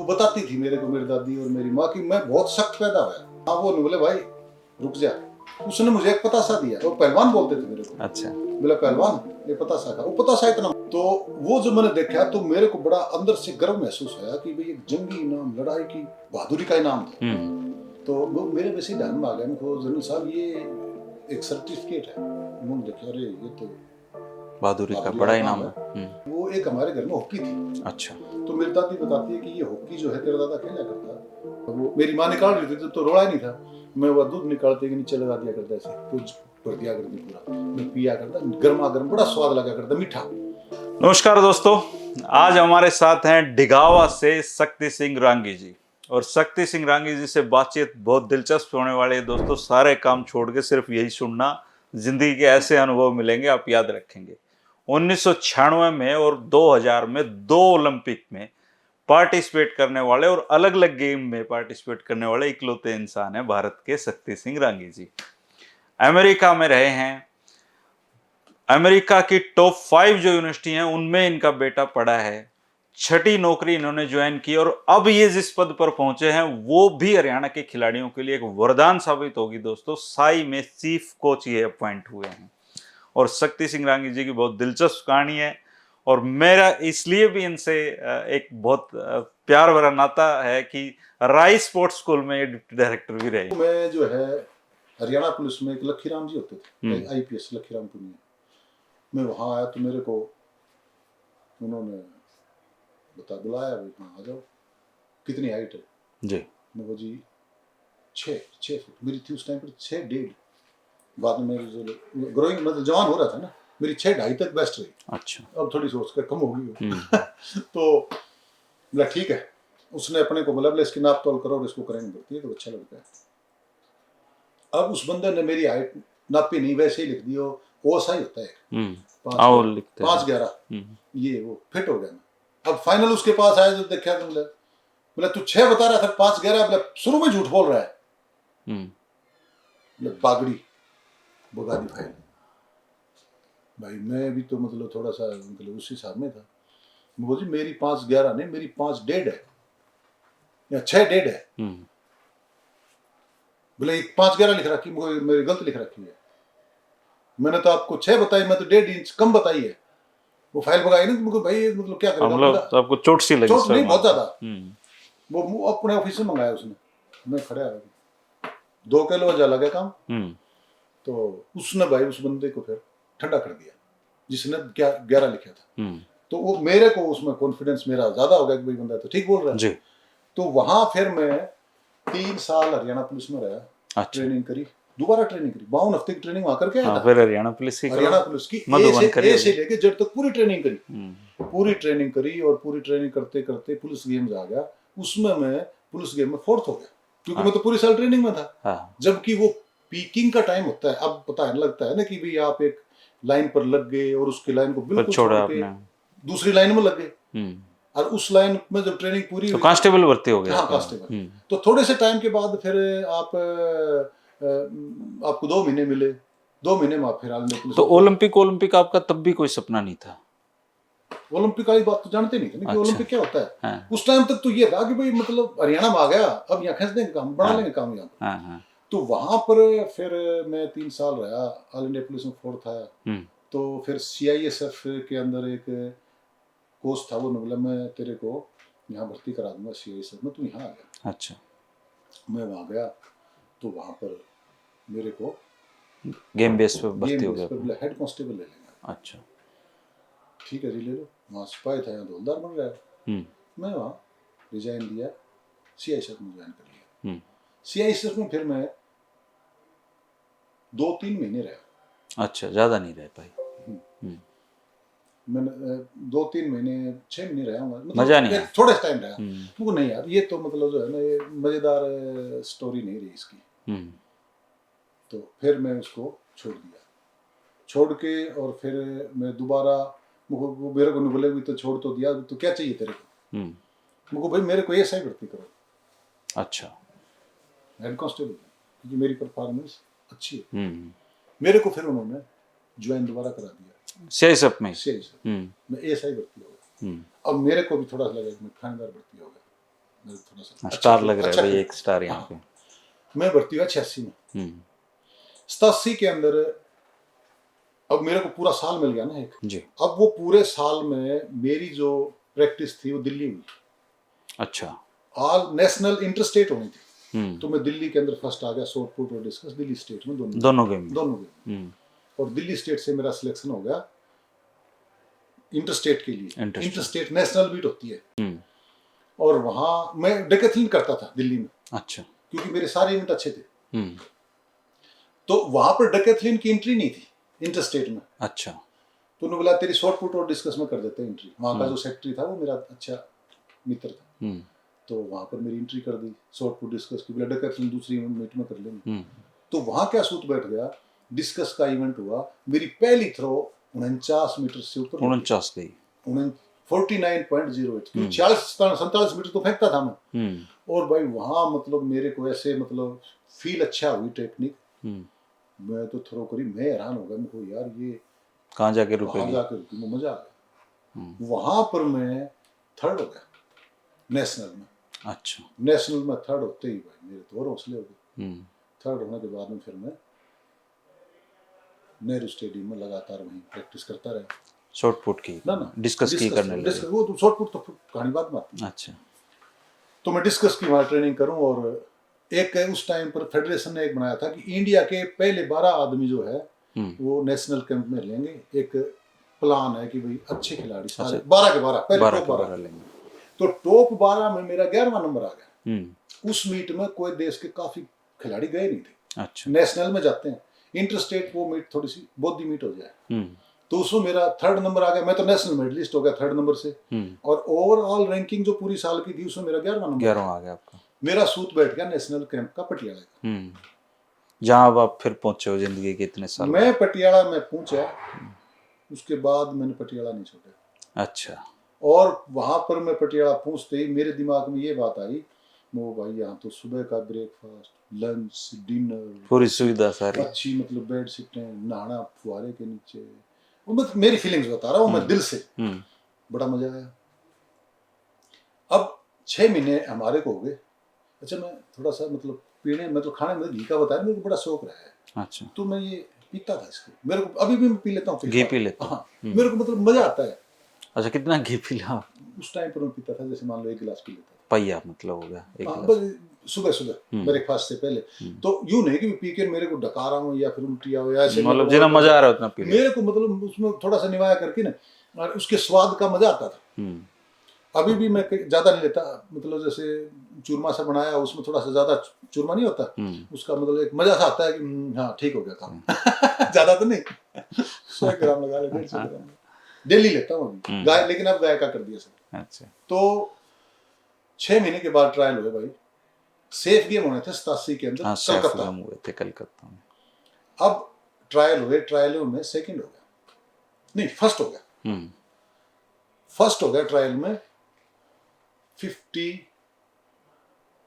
बताती थी मेरे को मेरी दादी और मेरी माँ की मैं बहुत सख्त पैदा हुआ। हाँ वो बोले भाई रुक जा। उसने मुझे एक पतासा दिया, वो पहलवान बोलते थे मेरे को। अच्छा। बोला पहलवान ये पतासा का, वो पतासा इतना। तो वो जो मैंने देखा तो मेरे को बड़ा अंदर से गर्व महसूस हुआ कि भाई एक जंगी इनाम, लड़ाई की बहादुरी का इनाम था। तो वो मेरे वैसे ध्यान में आ गया, उनको जनरल साहब ये एक सर्टिफिकेट है। उन्होंने देखा अरे ये तो बहादुरी का बड़ा इनाम है। वो एक हमारे घर में हॉकी थी। अच्छा। तो मेरी दादी बताती है कि ये हॉकी जो है तेरा दादा खेला करता। वो मेरी माँ निकाल रही थी तो रोड़ा नहीं था, मैं वो दूध निकालते कि नीचे लगा दिया करता, ऐसे कुछ भर दिया करती पूरा, मैं पिया करता, गर्मा गर्म बड़ा स्वाद लगा करता, मीठा। नमस्कार दोस्तों, आज हमारे साथ हैं डिगावा से शक्ति सिंह रांगी जी। और शक्ति सिंह रांगी जी से बातचीत बहुत दिलचस्प होने वाली है दोस्तों। सारे काम छोड़ के सिर्फ यही सुनना, जिंदगी के ऐसे अनुभव मिलेंगे आप याद रखेंगे। 1996 में और 2000 में 2 ओलंपिक में पार्टिसिपेट करने वाले और अलग अलग गेम में पार्टिसिपेट करने वाले इकलौते इंसान हैं भारत के शक्ति सिंह रांगी जी। अमेरिका में रहे हैं, अमेरिका की टॉप 5 जो यूनिवर्सिटी हैं उनमें इनका बेटा पढ़ा है। 6ठी नौकरी इन्होंने ज्वाइन की और अब ये जिस पद पर पहुंचे हैं वो भी हरियाणा के खिलाड़ियों के लिए एक वरदान साबित होगी दोस्तों। साई में चीफ कोच ये अपॉइंट हुए हैं और शक्ति सिंह रांगी जी की बहुत दिलचस्प कहानी है और मेरा इसलिए भी इनसे एक बहुत प्यार भरा नाता है कि राई स्पोर्ट्स स्कूल में डिप्टी डायरेक्टर भी रहे। मैं जो है हरियाणा पुलिस में एक लखीराम जी होते थे, आईपीएस लखीराम पुनिया, मैं वहाँ आया तो मेरे को उन्होंने बुलाया, हाँ आ जाओ, कितनी हाइट है जी? मैं वो जी 6 फुट मेरी थी उस टाइम पर, 6.5। बाद में मेरी जो ग्रोइंग मतलब जवान हो रहा था ना, मेरी 6.5 तक बेस्ट रही। अच्छा, अब थोड़ी सोच कर कम होगी तो बोला ठीक है। उसने अपने को बोला इसकी नाप तोल करो और इसको करेंगे भर्ती, तो अच्छा लगता है। अब उस बंदे ने मेरी हाइट नापी नहीं, वैसे ही लिख दी, वो सही होता है 5'11", ये वो फिट हो गया मैं। अब फाइनल उसके पास आया तो देखा तो बोला तू 6 बता रहा था, 5'11", बोला शुरू में झूठ बोल रहा है। बागड़ी बगा दी फाइल। भाई मैं भी तो मतलब थोड़ा सा मतलब उस हिसाब में था। मुझे मेरी 5'11" नहीं, मेरी 5.5 है या 6.5 है। बोले 5'11" लिख रखी, मेरी गलत लिख रखी है। मैंने तो आपको 6 बताई, मैं तो 1.5 इंच कम बताई है। वो फाइल भगाई ना, मुझे भाई मतलब क्या करेगा, तो आपको चोट सी लगी? चोट नहीं, बहुत ज्यादा। वो अपने ऑफिस से मंगाया उसने, मैं खड़ा रहा, 2 किलो वजह लगा काम। तो उसने भाई उस बंदे को फिर ठंडा कर दिया जिसने 11 लिखा था। तो वो मेरे को उसमें कॉन्फिडेंस मेरा ज्यादा हो गया कि भाई बंदा तो ठीक बोल रहा है जी। तो वहां फिर मैं 3 साल हरियाणा पुलिस में रहा। अच्छा। ट्रेनिंग करी, दोबारा ट्रेनिंग करी, 52 हफ्ते की ट्रेनिंग वहां करके आया था। फिर हरियाणा पुलिस की ए से लेके जेड तक पूरी ट्रेनिंग करी। पूरी ट्रेनिंग करी और पूरी ट्रेनिंग करते करते पुलिस गेम्स आ गया। उसमें मैं पुलिस गेम में 4th हो गया, क्योंकि मैं तो पूरी साल ट्रेनिंग में था। जबकि वो पीकिंग का टाइम होता है, अब पता है लगता है ना कि भाई आप एक लाइन पर लग गए और उसकी लाइन को बिल्कुल छोड़ के दूसरी लाइन में लग गए, और उस लाइन में जब ट्रेनिंग पूरी तो कांस्टेबल भर्ती हो गया। हाँ कांस्टेबल। तो थोड़े से टाइम के बाद फिर आपको 2 महीने मिले, 2 महीने में आप फिर आगे पुलिस। तो ओलंपिक आपका तब भी कोई सपना नहीं था? ओलंपिक वाली बात तो जानते नहीं थे ना कि ओलंपिक क्या होता है। हाँ। उस टाइम तक तो ये था कि भाई मतलब हरियाणा में आ गया, अब यहाँ खींच देंगे काम, बना लेंगे काम यहाँ। तो वहां पर फिर मैं 3 साल रहा, ऑल इंडिया पुलिस में 4th आया। तो फिर CISF के अंदर एक कोर्स था, वो बोला मैं तेरे को यहाँ भर्ती करा दूंगा CISF में, तू यहाँ आ गया। अच्छा। मैं वहाँ गया तो वहाँ पर मेरे को गेम बेस पे भर्ती हो गया, बोला हेड कांस्टेबल ले लेंगे। अच्छा ठीक है जी ले लो। वहाँ सिपाही था, यहाँ हवलदार बन रहा है। मैं वहाँ रिजाइन दिया, CISF में ज्वाइन कर लिया। CISF में फिर मैं 2-3 महीने रहा। अच्छा, ज्यादा नहीं रह पाई। मैंने 2-3 महीने 6 महीने रहा हूँ, मतलब मजा नहीं आया, थोड़ा टाइम रहा। मुझे नहीं यार ये तो मतलब जो है ना ये मजेदार स्टोरी नहीं रही इसकी। तो फिर मैं उसको छोड़ दिया, छोड़ के और फिर मैं दोबारा मेरे को बोले भी तो छोड़ तो दिया, तो क्या चाहिए तेरे को? मुझको भाई मेरे को ये सही भर्ती करो। अच्छा, हेड कांस्टेबल, क्योंकि मेरी परफॉर्मेंस अच्छी है। मेरे को फिर उन्होंने ज्वाइन दोबारा करा दिया CISF में। मैं ASI भर्ती हो गया। अब मेरे को भी थोड़ा सा लगा कि मैं थानेदार भर्ती हो गया, मेरे थोड़ा सा स्टार लग रहा है अच्छा भाई, खेला। एक स्टार यहाँ पे। मैं भर्ती हुआ 86 में। 87 के अंदर अब मेरे को पूरा साल मिल गया ना एक जी। अब वो पूरे साल में मेरी जो प्रैक्टिस थी वो दिल्ली में, अच्छा। ऑल नेशनल इंटर स्टेट होनी थी। तो मैं दिल्ली के अंदर फर्स्ट आ गया, शॉर्ट पुट और डिस्कस दिल्ली स्टेट में दोनों गेम दोनों गेम। और दिल्ली स्टेट से मेरा सिलेक्शन हो गया इंटर स्टेट के लिए। इंटर स्टेट नेशनल बीट होती है। और वहां मैं डेकेथलिन करता था दिल्ली में। अच्छा। क्योंकि मेरे सारे इवेंट अच्छे थे। तो वहां पर डेकेथलिन की एंट्री नहीं थी इंटर स्टेट में। अच्छा। तो उन्होंने बोला तेरी शॉर्ट पुट और डिस्कस में कर देते हैं एंट्री। वहां का जो सेक्रेटरी था वो मेरा अच्छा मित्र था। तो वहां पर मेरी एंट्री कर दी शॉर्ट पुट डिस्कस की। बोला डेकेथलिन दूसरी मीट में कर लेंगे। तो वहां क्या सूत बैठ गया, डिस्कस का इवेंट हुआ, मेरी पहली थ्रो 49 मीटर से ऊपर 49 गई, 49.08 क्योंकि 47 मीटर तो फेंकता था मैं। और भाई वहां मतलब मेरे को ऐसे मतलब फील अच्छा हुई टेक्निक। मैं तो थ्रो करी, मैं हैरान हो गया, मेरे को यार ये कहाँ जाके रुकी, मजा आ गया। वहां पर मैं थर्ड हो गया नेशनल में। अच्छा। नेशनल में थर्ड होते ही भाई मेरे तो और हौसले हो गए। थर्ड होने के बाद में फिर मैं नेहरू स्टेडियम में लगातार वहीं प्रैक्टिस करता रहा। शॉर्ट पुट की ना डिस्कस की करने लगे। वो तो शॉर्ट पुट तो कहानी बात में आती है। अच्छा। तो मैं डिस्कस की वहाँ ट्रेनिंग करूं। और एक उस टाइम पर फेडरेशन ने एक बनाया था कि इंडिया के पहले 12 आदमी जो है वो नेशनल कैंप में लेंगे। एक प्लान है कि भाई अच्छे खिलाड़ी सारे 12 के 12 पहले टॉप 12 लेंगे। तो टॉप 12 में मेरा 11वां नंबर आ गया। उस मीट में कोई देश के काफी खिलाड़ी गए नहीं थे। अच्छा। नेशनल में जाते हैं, इंटर स्टेट वो मीट थोड़ी सी बौद्धी मीट हो जाए। तो उसमें मेरा थर्ड नंबर आ गया। मैं तो नेशनल मेडलिस्ट हो गया थर्ड नंबर से। और ओवरऑल रैंकिंग जो पूरी साल की थी उसमें मेरा 11वां नंबर आ गया आपका। मेरा सूत बैठ गया नेशनल कैंप का पटियाला का। जहाँ अब आप फिर पहुंचे हो जिंदगी के इतने साल मैं पटियाला में पहुंचा, उसके बाद मैंने पटियाला नहीं छोड़ा। अच्छा। और वहां पर मैं पटियाला पहुंचते ही मेरे दिमाग में ये बात आई, वो भाई यहाँ तो सुबह का ब्रेकफास्ट, लंच, डिनर, पूरी सुविधा सारी अच्छी, मतलब बेड सीटें, नहाना फुहारे के नीचे। वो मतलब मेरी फीलिंग्स बता रहा हूँ मैं दिल से। बड़ा मजा आया। अब 6 महीने हमारे को हो गए। अच्छा, मैं थोड़ा सा मतलब पीने मतलब खाने में घी का बताया, मेरे को बड़ा शौक रहा है। अच्छा। तो मैं ये पीता था इसको, मेरे को अभी भी मैं पी लेता हूँ, घी पी लेता हूँ। हाँ, मेरे को मतलब मजा आता है। अच्छा, कितना घी पी लिया? उस टाइम पर मैं पीता था जैसे मान लो 1 गिलास पी लेता था। पहिया मतलब हो गया 1 गिलास सुबह सुबह ब्रेकफास्ट से पहले। तो यूं नहीं कि पी के मेरे को डका रहा हूँ या फिर उल्टी आओ या ऐसे, मतलब जितना मजा आ रहा है उतना पी मेरे को मतलब उसमें थोड़ा सा निवाया करके ना, और उसके स्वाद का मजा आता था। अभी भी मैं ज्यादा नहीं लेता, मतलब जैसे चूरमा सा बनाया उसमें थोड़ा सा ज्यादा चूरमा नहीं होता, उसका मतलब एक मजा सा आता है कि हाँ ठीक हो गया काम। ज्यादा तो नहीं, 100 ग्राम लगा ले, 150 ग्राम डेली लेता हूँ अभी गाय, लेकिन अब गाय का कर दिया सर। अच्छा। तो 6 महीने के बाद ट्रायल हुए भाई, सेफ गेम होने थे 87 के अंदर। हाँ, कलकत्ता हुए थे कलकत्ता में। अब ट्रायल हुए, ट्रायलों में सेकंड हो गया, नहीं फर्स्ट हो गया। फर्स्ट हो गया ट्रायल में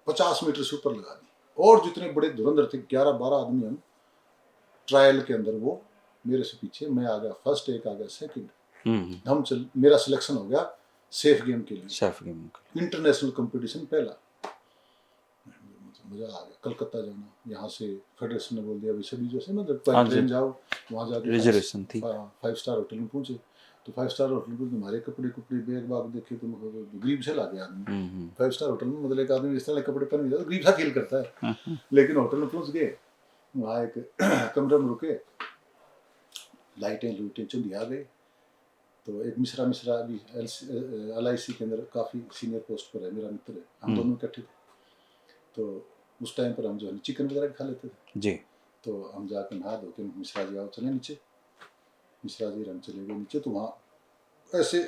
50 मीटर से ऊपर लगा दी। और जितने बड़े धुरंधर थे 11-12 आदमी हम ट्रायल के अंदर, वो मेरे से पीछे, मैं आ गया फर्स्ट, एक आ गया सेकंड। हम मेरा सिलेक्शन हो गया सेफ गेम के लिए, सेफ गेम इंटरनेशनल कंपटीशन पहला। मजा आ गया, कलकत्ता जाना, यहाँ से फेडरेशन ने बोल दिया भाई सभी जो से मतलब ट्रेन जाओ, वहाँ जाके रिजर्वेशन थी, 5 स्टार होटल में पहुंचे। तो 5 स्टार होटल में तुम्हारे कपड़े बैग बाग देखे तो गरीब से लागे आदमी। 5 स्टार होटल में मतलब एक आदमी इस तरह कपड़े पहन गया तो गरीब सा फील करता है। लेकिन होटल में पहुंच गए, वहाँ एक कमरे में रुके, लाइटें लूटें चुंधिया गए। तो एक मिश्रा भी LIC के अंदर काफ़ी सीनियर पोस्ट पर है, मेरा मित्र है, हम दोनों इकट्ठे थे। तो उस टाइम पर हम जो है चिकन वगैरह खा लेते थे जी। तो हम जाकर नहा धो के मिश्रा जी आओ चले नीचे, मिश्रा जी हम चले गए नीचे। तो वहाँ ऐसे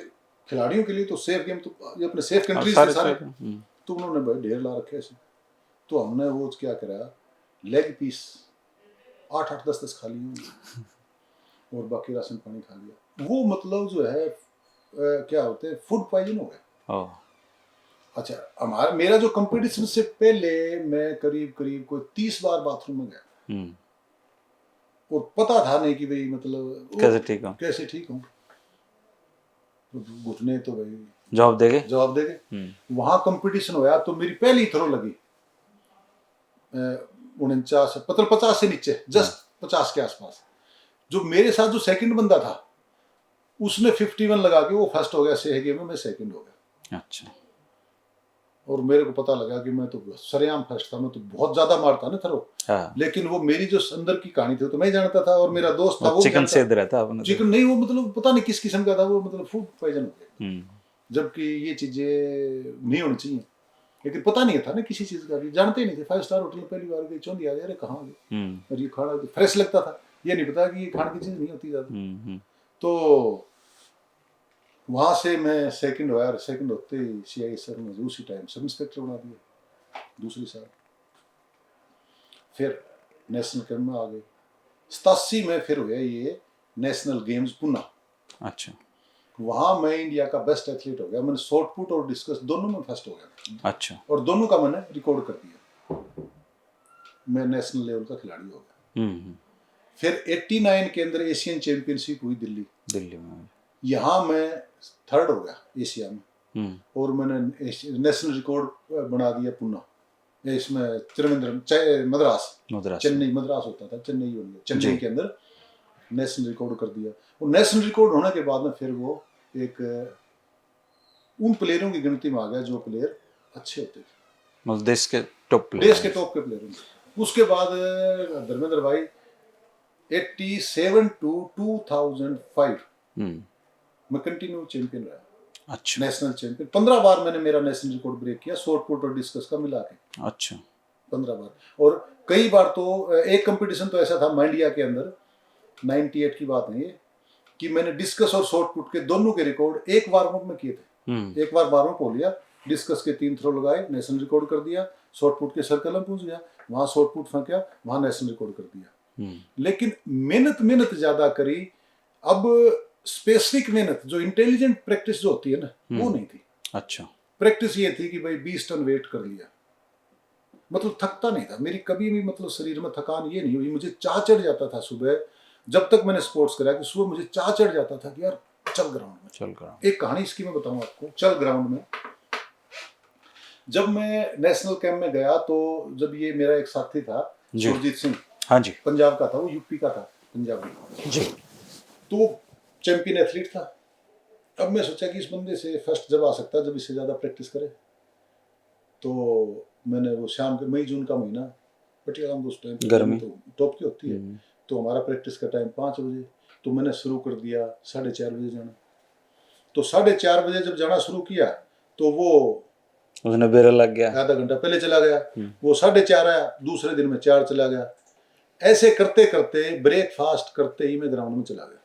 खिलाड़ियों के लिए तो सेफ गेम, तो ये अपने सेफ कंट्रीज थे सारे। तो उन्होंने भाई ढेर ला रखे ऐसे। तो हमने वो क्या करा, लेग पीस 8-8, 10-10 खा लिए और बाकी राशन पानी खा लिया। वो मतलब जो है क्या होते हैं, फूड पॉइजन हो गया। अच्छा, मेरा जो कंपटीशन से पहले मैं करीब कोई 30 बार बाथरूम में गया और पता था नहीं कि भाई मतलब कैसे ठीक हूँ। घुटने तो भाई जवाब देगे। वहां कंपटीशन होया तो मेरी पहली थ्रो लगी 49 मतलब 50 से नीचे, जस्ट 50 के आसपास। जो मेरे साथ जो सेकंड बंदा था उसने 51 लगा के वो फर्स्ट हो गया सही गेम में, मैं सेकंड हो गया। अच्छा। और मेरे को पता लगा कि मैं तो सरेआम फर्स्ट था, मैं तो बहुत ज्यादा मारता ना थरो। हाँ। लेकिन वो मेरी जो अंदर की कहानी थी तो मैं जानता था, और मेरा दोस्त था वो चिकन सेद रहता आपने। चिकन नहीं, वो मतलब पता नहीं किस किस्म का था वो, मतलब फूड पॉइजन हो गया। जबकि ये चीजें नहीं होनी चाहिए, लेकिन पता नहीं था ना किसी चीज का भी, जानते ही नहीं थे। 5 स्टार होटल में पहली बार गई, चौंधी आ गया, अरे कहाँ गए, और ये खाना फ्रेश लगता था, ये नहीं पता कि ये खाने की चीज नहीं होती ज्यादा। तो वहां से मैं सेकंड हुआ, और सेकंड होते ही सीआई सर ने उसी टाइम सब इंस्पेक्टर बना दिया दूसरी साल। फिर नेशनल कैंप में आ गए। 87 में फिर हुआ ये नेशनल गेम्स पुणे। अच्छा। वहां मैं इंडिया का बेस्ट एथलीट हो गया, मैंने शॉर्ट पुट और डिस्कस दोनों में फर्स्ट हो गया। अच्छा। और दोनों का मैंने रिकॉर्ड कर दिया, मैं नेशनल लेवल का खिलाड़ी हो गया। फिर 89 के अंदर एशियन चैंपियनशिप हुई दिल्ली में, यहाँ मैं थर्ड हो गया एशिया में। और मैंने नेशनल रिकॉर्ड बना दिया पुणे, इसमें त्रिवेंद्रम मद्रास चेन्नई मद्रास होता था, चेन्नई के अंदर नेशनल रिकॉर्ड कर दिया। और नेशनल रिकॉर्ड होने के बाद में फिर वो एक उन प्लेयरों की गिनती में आ गया जो प्लेयर अच्छे होते थे, मतलब देश के टॉप के प्लेयर। उसके बाद धर्मेंद्र भाई 87 to 2005 मैं कंटिन्यू चैंपियन रहा। अच्छा। नेशनल चैंपियन 15 बार मैंने मेरा नेशनल रिकॉर्ड ब्रेक किया, शॉर्ट पुट और डिस्कस का मिला के। अच्छा। 15 बार। और कई बार तो एक कंपटीशन तो ऐसा था मांडिया के अंदर, 98 की बात है ये, कि मैंने डिस्कस और शॉर्ट पुट के दोनों के रिकॉर्ड एक वार्म अप में किए थे। एक बार वार्म अप हो लिया, डिस्कस के 3 थ्रो लगाए, नेशनल रिकॉर्ड कर दिया। शॉर्ट पुट के सर्कल में पहुंच गया, वहां शॉर्ट पुट फेंका, वहां नेशनल रिकॉर्ड कर दिया। लेकिन मेहनत ज्यादा करी। अब स्पेसिफिक मेहनत जो इंटेलिजेंट प्रैक्टिस जो होती है ना, वो नहीं थी। अच्छा। प्रैक्टिस ये थी कि भाई 20 टन वेट कर लिया, मतलब थकता नहीं था। मेरी कभी भी मतलब शरीर में थकान ये नहीं हुई। मुझे चाह चढ़ जाता था सुबह, जब तक मैंने स्पोर्ट्स करा, कि सुबह मुझे चाह चढ़ जाता था कि यार चल ग्राउंड में। एक कहानी इसकी मैं बताऊं आपको। चल ग्राउंड में जब मैं नेशनल कैंप में गया, तो जब ये मेरा एक साथी था सुरजीत सिंह, हाँ जी, पंजाब का था, वो यूपी का था, पंजाबी जी, तो चैंपियन एथलीट था। अब मैं सोचा कि इस बंदे से फर्स्ट जब आ सकता है जब इससे ज़्यादा प्रैक्टिस करे। तो मैंने वो शाम के मई जून का महीना, पटियाला में उस टाइम गर्मी तो टॉप की होती है, तो हमारा प्रैक्टिस का टाइम 5 बजे। तो मैंने शुरू कर दिया 4:30 बजे जाना। तो 4:30 बजे जब जाना शुरू किया तो वो उसने बेरा लग गया, आधा घंटा पहले चला गया। वो 4:30 आया, दूसरे दिन में 4 चला गया। ऐसे करते करते ब्रेकफास्ट करते ही मैं ग्राउंड में चला गया।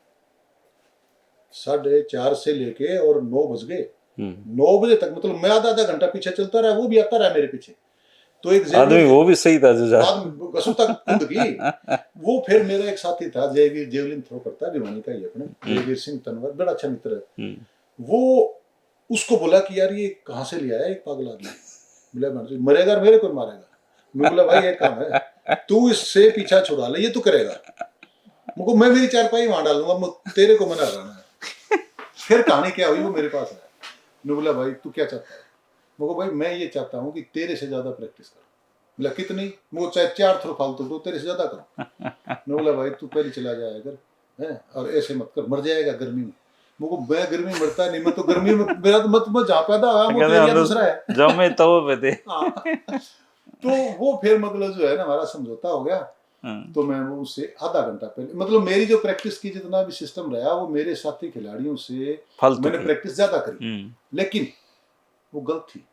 4:30 से लेके और 9 बज गए। 9 बजे तक मतलब मैं आधा घंटा पीछे चलता रहा, वो भी आता रहा मेरे पीछे। तो एक आदमी वो भी सही था जो गसू तक कूद गई। वो फिर मेरा एक साथी था जयवीर, जेवलिन थ्रो करता है, भिवानी का ही अपने, जयवीर सिंह तनवर, बड़ा अच्छा मित्र है। वो उसको बोला कि यार ये कहाँ से लिया है एक पागल आदमी, बोला मरेगा मेरे को मारेगा। मैं बोला भाई एक काम है, तू इससे पीछा छुड़ा ले, ये तू करेगा, मुझको मैं मेरी चारपाई वहां डालूंगा, तेरे को मना करना है। फिर कहानी क्या हुई, वो मेरे पास आया। मैं बोला भाई तू क्या चाहता है? मुझको भाई मैं ये चाहता हूँ कि तेरे से ज्यादा प्रैक्टिस करो। बोला कितनी? मुझको चाहे 4 थ्रो फालतू दो, तेरे से ज्यादा करो। मैं बोला भाई तू पहले चला जाया कर, है, और ऐसे मत कर, मर जाएगा गर्मी में। मुझको मैं गर्मी में मरता नहीं, मैं तो गर्मी में मेरा तो मत जहाँ पैदा हुआ वो एरिया दूसरा है, जमे तो पे थे। तो वो फिर मतलब जो है ना हमारा समझौता हो गया। तो मैं वो उससे आधा घंटा पहले, मतलब मेरी जो प्रैक्टिस की जितना भी सिस्टम रहा वो मेरे साथी खिलाड़ियों से मैंने प्रैक्टिस ज्यादा करी, लेकिन वो गलत थी।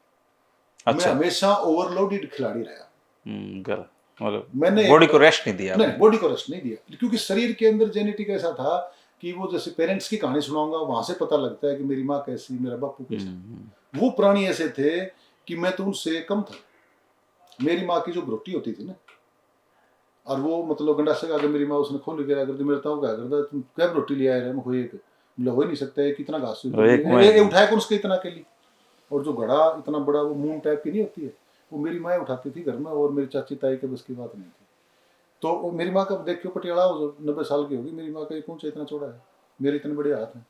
अच्छा। मैं हमेशा ओवरलोडेड खिलाड़ी रहा, मतलब मैंने बॉडी को रेस्ट नहीं दिया। नहीं, बॉडी को रेस्ट नहीं दिया, क्योंकि शरीर के अंदर जेनेटिक ऐसा था कि वो जैसे पेरेंट्स की कहानी सुनाऊंगा वहां से पता लगता है कि मेरी माँ कैसी, मेरा बापू कैसा। वो प्राणी ऐसे थे कि मैं तो उनसे कम था। मेरी माँ की जो रोटी होती थी ना, और वो मतलब गंडा से आगे मेरी माँ उसने खोल के कर दी, मेरे ताऊ क्या करता, तुम क्या रोटी ले आए रहे, हो एक मतलब हो ही नहीं सकता है, कितना घास उठाया कौन उसके इतना के लिए। और जो घड़ा इतना बड़ा वो मून टाइप की नहीं होती है, वो मेरी माँ उठाती थी घर में, और मेरी चाची ताई के बस की बात नहीं थी। तो मेरी माँ का देखियो पटियाला 90 साल की होगी, मेरी माँ का कौन सा इतना चौड़ा है, मेरे इतने बड़े हाथ हैं।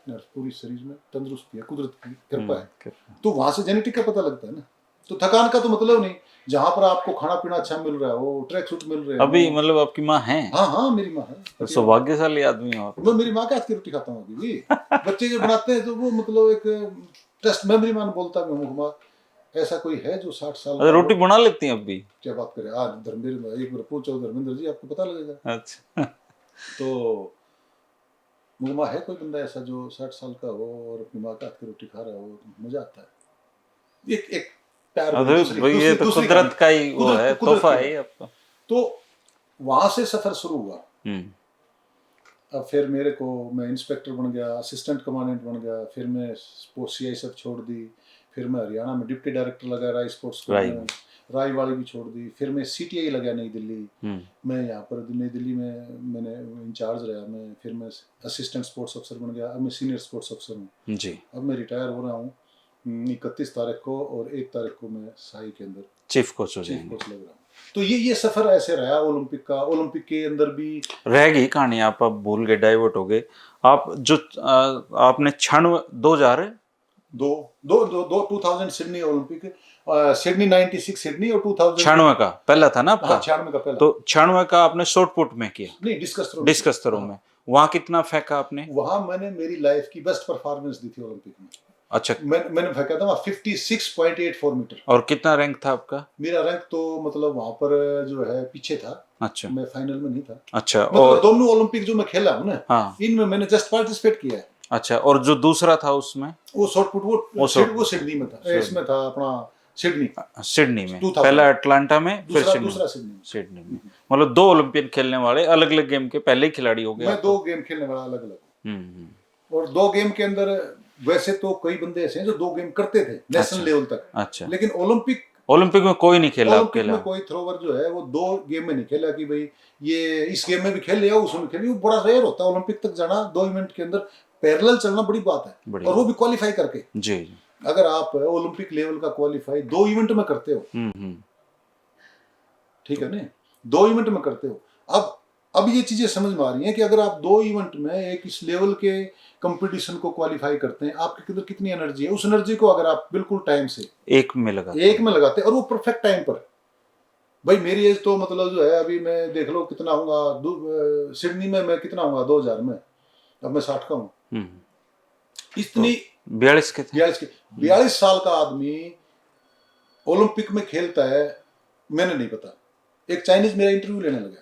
फिटनेस पूरी शरीर में तंदुरुस्ती है, कुदरत की कृपा है। तो वहां से जेनेटिक का पता लगता है ना। तो थकान का तो मतलब नहीं, जहाँ पर आपको खाना पीना अच्छा मिल रहा है, वो ट्रैक सूट मिल रहे हैं। अभी मतलब आपकी माँ है? हाँ हाँ, मेरी माँ है। तो सौभाग्यशाली आदमी हो आप। मैं मेरी माँ के हाथ की रोटी खाता हूँ अभी भी। बच्चे जो बनाते हैं तो वो मतलब एक टेस्ट, मैं मेरी माँ ने बोलता भी हूँ, माँ ऐसा कोई है जो 60 साल का रोटी बना लेती हैं अभी? क्या बात करें, आज धर्मेंद्र, एक बार पूछो धर्मेंद्र जी, आपको पता लगेगा। अच्छा। तो मुझे माँ है कोई बंदा ऐसा जो 60 साल का हो और अपनी माँ का हाथ की रोटी खा रहा हो, मजा आता है। एक एक प्यार, ये तो कुदरत का ही वो है, तोहफा है आपका। तो वहां से सफर शुरू हुआ। अब फिर मेरे को, मैं इंस्पेक्टर बन गया, असिस्टेंट कमांडेंट बन गया, फिर मैं स्पोर्ट्स CI छोड़ दी, फिर मैं हरियाणा में डिप्टी डायरेक्टर लगा राय स्पोर्ट्स को, राय वाली भी छोड़ दी, फिर मैं CTI लगा नई दिल्ली, मैं यहाँ पर नई दिल्ली में मैंने इंचार्ज रहा, मैं फिर मैं असिस्टेंट स्पोर्ट्स अफसर बन गया, अब मैं सीनियर स्पोर्ट्स अफसर हूँ जी। अब मैं रिटायर हो रहा हूँ 31 तारीख को, और 1 तारीख को मैं साई के अंदर चीफ कोच लग रहा हूँ। तो ये सफर ऐसे रहा ओलंपिक का। ओलंपिक के अंदर भी रह गई कहानी, आप अब भूल गए, डाइवर्ट हो गए आप। जो आपने 2000 सिडनी ओलंपिक, सिडनी 96 सिडनी और 96 का पहला था ना आपका? 96 का पहला। तो 96 का आपने शॉर्ट पुट में किया? नहीं, डिस्कस थ्रो में। वहां कितना फेंका आपने? वहां मैंने मेरी लाइफ की बेस्ट परफॉर्मेंस दी थी ओलंपिक में। अच्छा। मैंने फेंका था 56.84 मीटर। और कितना रैंक था आपका? मेरा रैंक तो मतलब वहां पर जो है पीछे था। अच्छा। मैं फाइनल में नहीं था। अच्छा। मतलब और दोनों ओलंपिक जो मैं खेला हूँ ना, हाँ, इनमें मैंने जस्ट पार्टिसिपेट किया है। अच्छा। और जो दूसरा था उसमें? वो शॉर्ट पुट, वो सिडनी में था। इसमें था अपना सिडनी में। पहला अटलांटा में, फिर दूसरा सिडनी में। मतलब 2 ओलंपियन खेलने वाले अलग अलग गेम के पहले ही खिलाड़ी हो गए। मैं 2 गेम खेलने वाला अलग अलग। और 2 गेम के अंदर वैसे तो कई बंदे ऐसे हैं जो 2 गेम करते थे नेशनल लेवल तक। अच्छा। लेकिन ओलंपिक में कोई नहीं खेला। ओलंपिक में कोई थ्रोवर जो है वो 2 गेम में नहीं खेला कि भाई ये इस गेम में भी खेल लिया उसमें खेल लिया। वो बड़ा रेयर होता है ओलंपिक तक जाना। 2 इवेंट के अंदर पैरेलल चलना बड़ी बात है, और वो भी क्वालिफाई करके जी। अगर आप ओलंपिक लेवल का क्वालिफाई 2 इवेंट में करते हो, ठीक है ना, 2 इवेंट में करते हो। अब ये चीजें समझ में आ रही हैं कि अगर आप 2 इवेंट में एक इस लेवल के कंपटीशन को क्वालिफाई करते हैं, आपके अंदर कितनी एनर्जी है। उस एनर्जी को अगर आप बिल्कुल टाइम से एक में लगाते हैं और वो परफेक्ट टाइम पर, भाई मेरी एज तो मतलब जो है अभी मैं देख लो कितना हूँ, सिडनी में मैं कितना हूँ 2000 में, अब मैं 60 का हूँ। इतनी 42 साल का आदमी ओलंपिक में खेलता है, मैंने नहीं पता। एक चाइनीज मेरा इंटरव्यू लेने लगा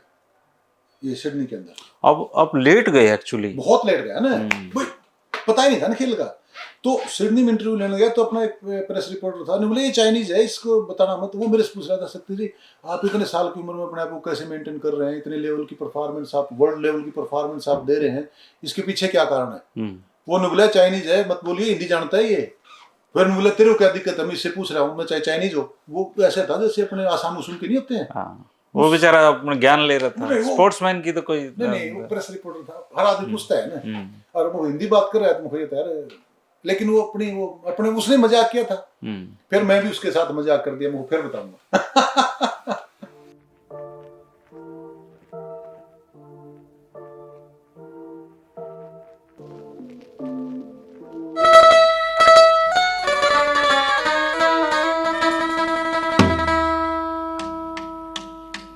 ये सिडनी के अंदर। अब लेट गए, एक्चुअली बहुत लेट गया ना, भाई पता ही नहीं था ना खेल का। तो सिडनी में इंटरव्यू लेने गया तो अपना एक प्रेस रिपोर्टर था, बोले ये चाइनीज है, इसको बताना मत। वो मेरे से पूछ रहा था, शक्ति जी आप इतने साल की उम्र में अपने आप को कैसे मेंटेन कर रहे हैं, इतने लेवल की परफॉर्मेंस आप, वर्ल्ड लेवल की परफॉर्मेंस आप दे रहे हैं, इसके पीछे क्या कारण है। वो ने बोला चाइनीज है, मत बोलिए, हिंदी जानता है ये। फिर ने बोला तेरे को क्या दिक्कत है, मैं इससे पूछ रहा हूँ, मैं चाहे चाइनीज हो। वो ऐसा था जैसे अपने आसाम उसूल के नहीं होते हैं। वो बेचारा अपना ज्ञान ले रहा था। स्पोर्ट्समैन की तो कोई नहीं, वो प्रेस रिपोर्टर था। हर आदमी पूछता है ना, और वो हिंदी बात कर रहा है तो मुझे यार, लेकिन वो अपने उसने मजाक किया था। फिर मैं भी उसके साथ मजाक कर दिया, मैं फिर बताऊंगा।